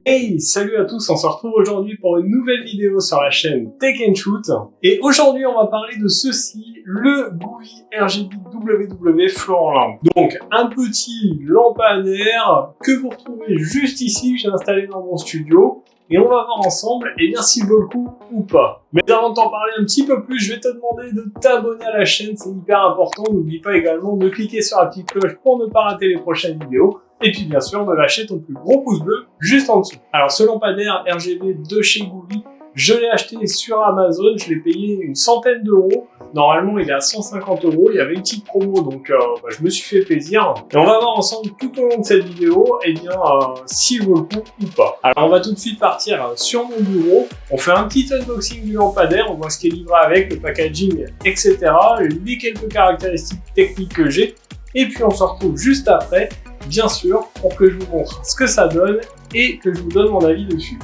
Hey, salut à tous, on se retrouve aujourd'hui pour une nouvelle vidéo sur la chaîne Tech & Shoot. Et aujourd'hui, on va parler de ceci, le Govee RGB WW Floor Lamp. Donc, un petit lampadaire que vous retrouvez juste ici, que j'ai installé dans mon studio. Et on va voir ensemble, eh bien, s'il vaut le coup ou pas. Mais avant de t'en parler un petit peu plus, je vais te demander de t'abonner à la chaîne, c'est hyper important. N'oublie pas également de cliquer sur la petite cloche pour ne pas rater les prochaines vidéos. Et puis bien sûr, de lâcher ton plus gros pouce bleu juste en dessous. Alors ce lampadaire RGB de chez Govee, je l'ai acheté sur Amazon, je l'ai payé une centaine d'euros. Normalement, il est à 150 euros. Il y avait une petite promo, donc je me suis fait plaisir. Et on va voir ensemble tout au long de cette vidéo, eh bien, s'il vaut le coup ou pas. Alors, on va tout de suite partir sur mon bureau. On fait un petit unboxing du lampadaire. On voit ce qui est livré avec, le packaging, etc. Les quelques caractéristiques techniques que j'ai. Et puis, on se retrouve juste après, bien sûr, pour que je vous montre ce que ça donne et que je vous donne mon avis dessus.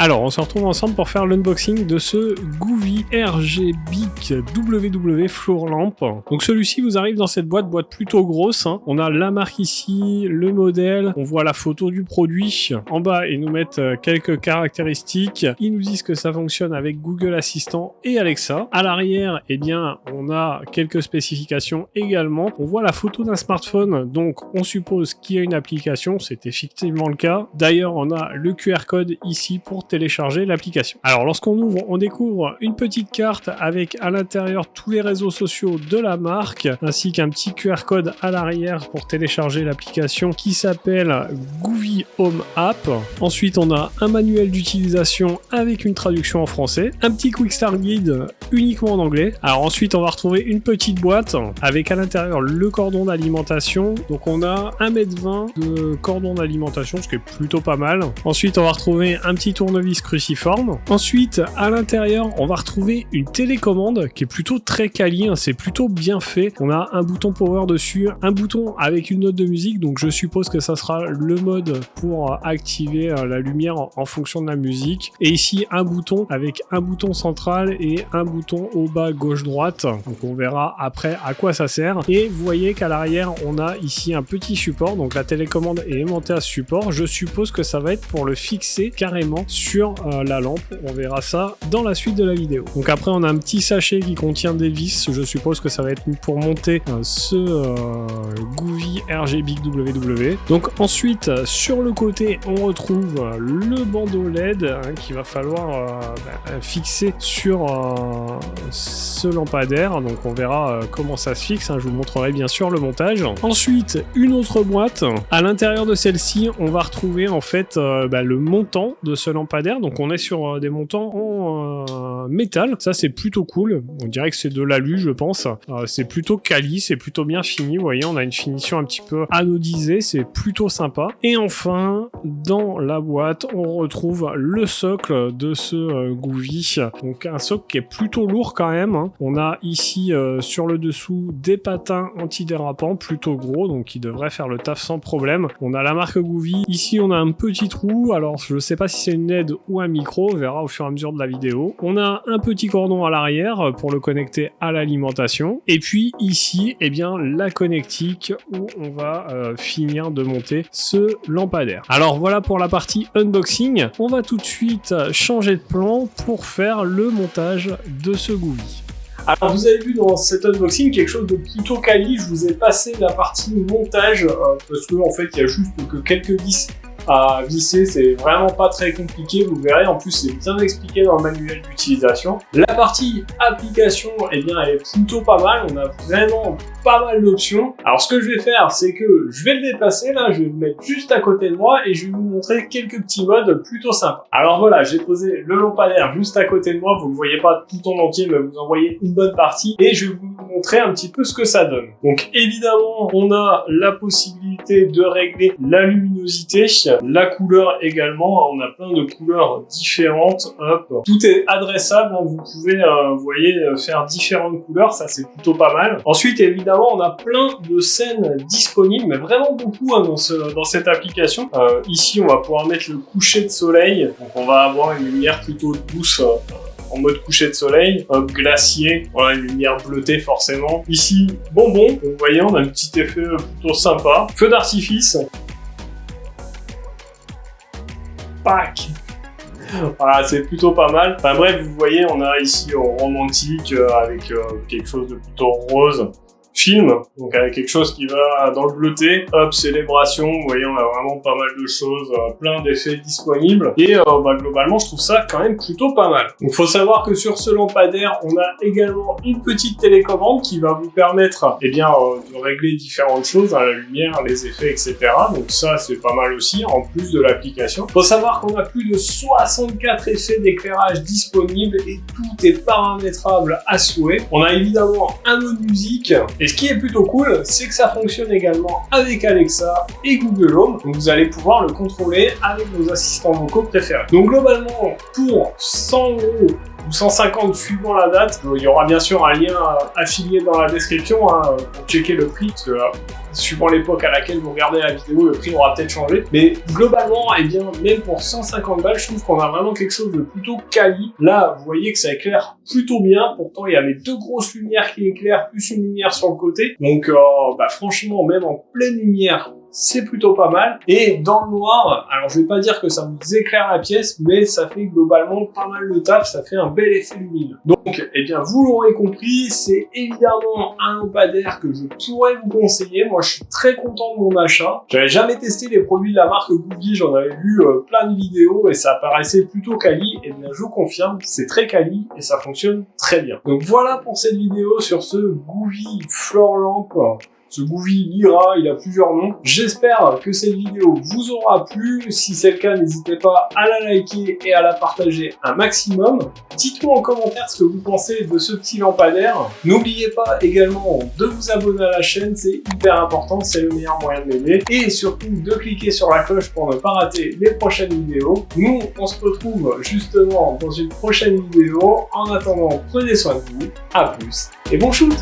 Alors, on se retrouve ensemble pour faire l'unboxing de ce Govee RGB WW Floor Lamp. Donc celui-ci vous arrive dans cette boîte plutôt grosse. On a la marque ici, le modèle, on voit la photo du produit. En bas, ils nous mettent quelques caractéristiques. Ils nous disent que ça fonctionne avec Google Assistant et Alexa. À l'arrière, eh bien, on a quelques spécifications également. On voit la photo d'un smartphone, donc on suppose qu'il y a une application. C'est effectivement le cas. D'ailleurs, on a le QR code ici pour télécharger l'application. Alors lorsqu'on ouvre, on découvre une petite carte avec à l'intérieur tous les réseaux sociaux de la marque, ainsi qu'un petit QR code à l'arrière pour télécharger l'application qui s'appelle Govee Home App. Ensuite, on a un manuel d'utilisation avec une traduction en français, un petit Quick Start Guide uniquement en anglais. Alors ensuite, on va retrouver une petite boîte avec à l'intérieur le cordon d'alimentation. Donc on a 1,20 m de cordon d'alimentation, ce qui est plutôt pas mal. Ensuite, on va retrouver un petit tournevis cruciforme. Ensuite, à l'intérieur, on va retrouver une télécommande qui est plutôt très quali, c'est plutôt bien fait. On a un bouton power dessus, un bouton avec une note de musique, donc je suppose que ça sera le mode pour activer la lumière en fonction de la musique. Et ici, un bouton avec un bouton central et un bouton au bas gauche-droite. Donc on verra après à quoi ça sert. Et vous voyez qu'à l'arrière, on a ici un petit support, donc la télécommande est aimantée à ce support. Je suppose que ça va être pour le fixer carrément sur la lampe. On verra ça dans la suite de la vidéo. Donc après, on a un petit sachet qui contient des vis. Je suppose que ça va être pour monter ce Govee RGB WW. Donc ensuite, sur le côté, on retrouve le bandeau LED qu'il va falloir fixer sur ce lampadaire. Donc on verra comment ça se fixe. Je vous montrerai bien sûr le montage. Ensuite, une autre boîte. À l'intérieur de celle-ci, on va retrouver en fait le montant de ce lampadaire. Donc on est sur des montants en métal. Ça, c'est plutôt cool. On dirait que c'est de l'alu, je pense. C'est plutôt quali, c'est plutôt bien fini. Vous voyez, on a une finition un petit peu anodisée. C'est plutôt sympa. Et enfin, dans la boîte, on retrouve le socle de ce Govee. Donc un socle qui est plutôt lourd quand même. On a ici sur le dessous des patins antidérapants plutôt gros, donc qui devraient faire le taf sans problème. On a la marque Govee. Ici, on a un petit trou. Alors, je sais pas si c'est une LED ou un micro, on verra au fur et à mesure de la vidéo. On a un petit cordon à l'arrière pour le connecter à l'alimentation. Et puis ici, eh bien, la connectique où on va finir de monter ce lampadaire. Alors voilà pour la partie unboxing. On va tout de suite changer de plan pour faire le montage de ce Govee. Alors vous avez vu dans cet unboxing quelque chose de plutôt quali. Je vous ai passé la partie montage parce que en fait il y a juste que quelques vis à visser, c'est vraiment pas très compliqué, vous verrez, en plus c'est bien expliqué dans le manuel d'utilisation. La partie application, eh bien elle est plutôt pas mal, on a vraiment pas mal d'options. Alors ce que je vais faire, c'est que je vais le déplacer là, je vais le mettre juste à côté de moi et je vais vous montrer quelques petits modes plutôt sympas. Alors voilà, j'ai posé le lampadaire juste à côté de moi, vous ne voyez pas tout en entier, mais vous en voyez une bonne partie et je vais vous montrer un petit peu ce que ça donne. Donc évidemment, on a la possibilité de régler la luminosité, la couleur également, on a plein de couleurs différentes, hop. Tout est adressable, vous pouvez, vous voyez, faire différentes couleurs, ça c'est plutôt pas mal. Ensuite, évidemment, on a plein de scènes disponibles, mais vraiment beaucoup dans cette application. Ici, on va pouvoir mettre le coucher de soleil, donc on va avoir une lumière plutôt douce, en mode coucher de soleil, hop, glacier, voilà, une lumière bleutée forcément. Ici, bonbon, donc, vous voyez, on a un petit effet plutôt sympa. Feu d'artifice. pack. Voilà, c'est plutôt pas mal. Enfin bref, vous voyez, on a ici romantique avec quelque chose de plutôt rose. Film, donc avec quelque chose qui va dans le bleuté, hop, célébration, vous voyez, on a vraiment pas mal de choses, plein d'effets disponibles, et globalement, je trouve ça quand même plutôt pas mal. Donc, faut savoir que sur ce lampadaire, on a également une petite télécommande qui va vous permettre, de régler différentes choses, la lumière, les effets, etc. Donc ça, c'est pas mal aussi, en plus de l'application. Faut savoir qu'on a plus de 64 effets d'éclairage disponibles, et tout est paramétrable à souhait. On a évidemment un mode musique, et ce qui est plutôt cool, c'est que ça fonctionne également avec Alexa et Google Home. Donc vous allez pouvoir le contrôler avec vos assistants vocaux préférés. Donc globalement, pour 100 € ou 150 suivant la date, il y aura bien sûr un lien affilié dans la description pour checker le prix, parce que suivant l'époque à laquelle vous regardez la vidéo, le prix aura peut-être changé. Mais globalement, même pour 150 balles, je trouve qu'on a vraiment quelque chose de plutôt quali. Là, vous voyez que ça éclaire plutôt bien. Pourtant, il y avait deux grosses lumières qui éclairent, plus une lumière sur le côté. Donc, franchement, même en pleine lumière, c'est plutôt pas mal. Et dans le noir, alors je vais pas dire que ça vous éclaire la pièce, mais ça fait globalement pas mal de taf, ça fait un bel effet lumineux. Donc, vous l'aurez compris, c'est évidemment un lampadaire que je pourrais vous conseiller. Moi, je suis très content de mon achat. J'avais jamais testé les produits de la marque Goovi, j'en avais vu plein de vidéos et ça paraissait plutôt quali. Et bien, je vous confirme, c'est très quali et ça fonctionne très bien. Donc voilà pour cette vidéo sur ce Goovi Floor Lamp. Ce Goovi Lyra, il a plusieurs noms. J'espère que cette vidéo vous aura plu. Si c'est le cas, n'hésitez pas à la liker et à la partager un maximum. Dites-moi en commentaire ce que vous pensez de ce petit lampadaire. N'oubliez pas également de vous abonner à la chaîne, c'est hyper important, c'est le meilleur moyen de m'aider. Et surtout de cliquer sur la cloche pour ne pas rater les prochaines vidéos. Nous, on se retrouve justement dans une prochaine vidéo. En attendant, prenez soin de vous. À plus et bon shoot!